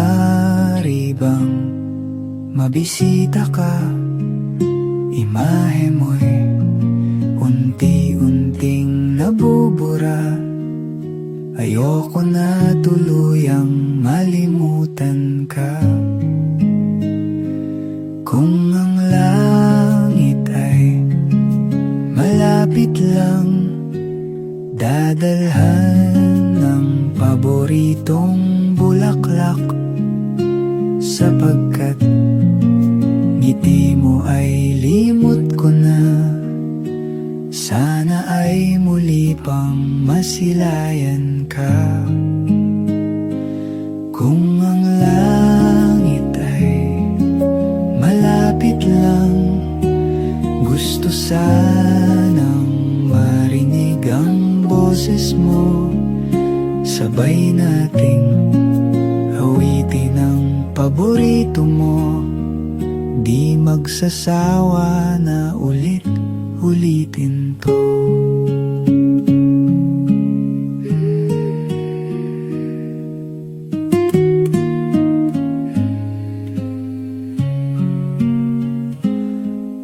Maaari bang mabisita ka? Imahe mo'y unti-unting nabubura. Ayoko na tuluyang malimutan ka. Kung ang langit ay malapit lang, dadalhan ng paboritong bulaklak. Sapagkat ngiti mo ay limot ko na, sana ay muli pang masilayan ka. Kung ang langit ay malapit lang, gusto sanang marinig ang boses mo. Sabay nating awitin ang paborito mo, di magsasawa na ulit-ulitin to.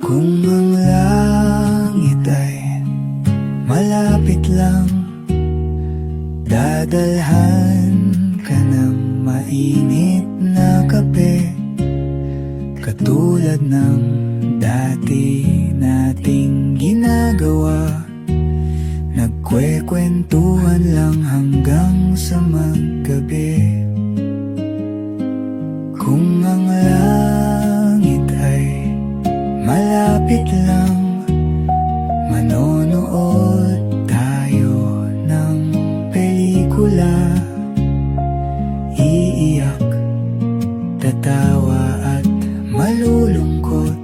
Kung ang langit ay malapit lang, dadalhan ka ng mainit na kape. Katulad ng dati nating ginagawa, nagkwekwentuhan lang hanggang sa maggabi. Kung ang langit ay malapit lang, manonood tayo ng pelikula. Iiyak, tatawa at malulungkot.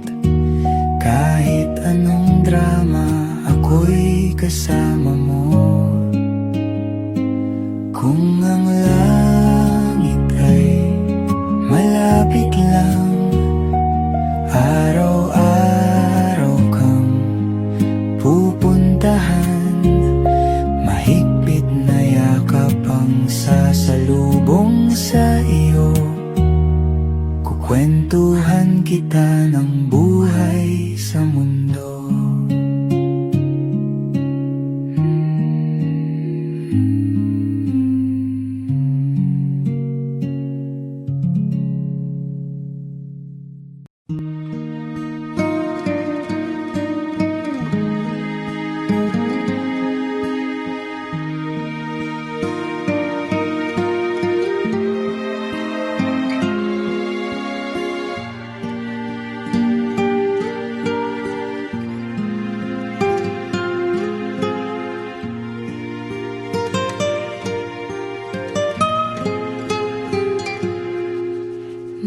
Kahit anong drama, ako'y kasama mo. Kung ang langit ay malapit lang, araw-araw kang pupuntahan. Mahigpit na yakap ang sasalubong sa iyo. Kukwentuhan kita ng buhay sa mundo.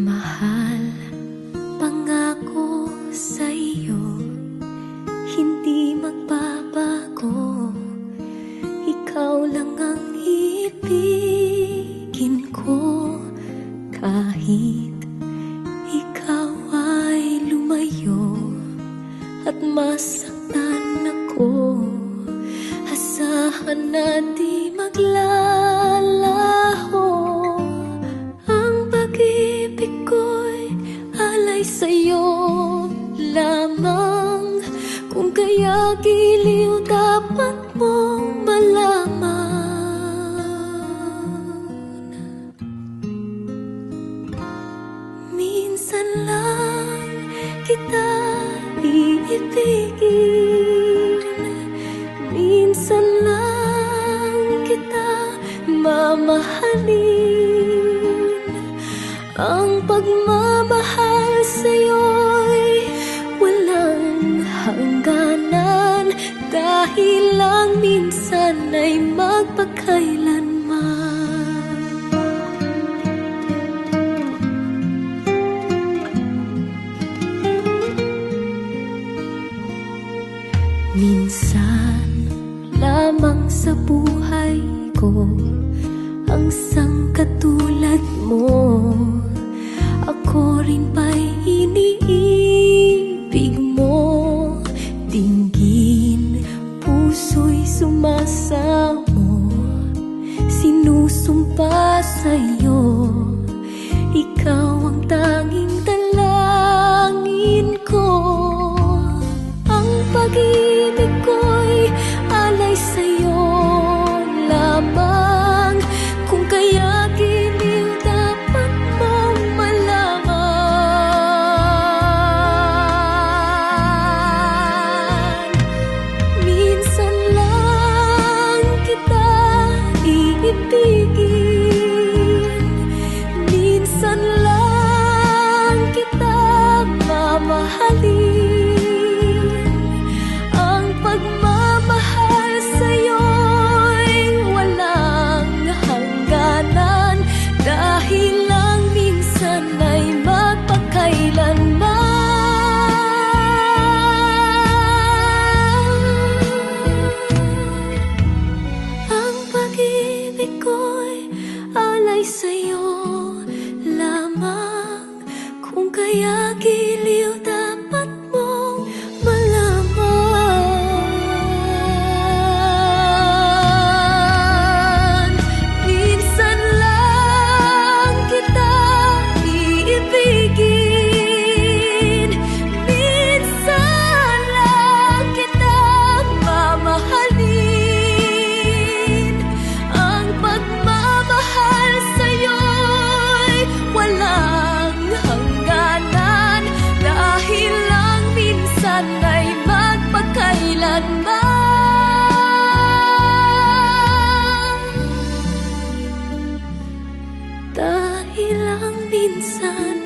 Mahal, pangako sa iyo, hindi magbabago. Ikaw lang ang ibigin ko. Kahit ikaw ay lumayo at masaktan ako, asahan na di maglalaho. Sa'yo lamang, kung kaya giliw dapat mong malaman. Minsan lang kita iibigin, minsan lang kita mamahalin. Ang pagmamahal sa'yo'y walang hangganan, dahil lang minsan ay magpakailanman. Minsan lamang sa buhay ko ang sangkatulad mo. Ako rin ba'y iniibig mo? Dinggin, puso'y sumasamo, sinusumpa sa'yo. minsan lang kita mamahalin. Ang pagmamahal sa'yo'y walang hangganan, dahil lang minsan ay magpakailanman. Ang pag-ibig ko'y alay sa'yo lamang, kung kaya giliw dapat mong malaman. Minsan lang kita iibigin, minsan lang kita mamahalin. Ang pagmamahal sa'yo'y walang hangganan, dahil lang minsan ay magpakailanman. Dahil lang minsan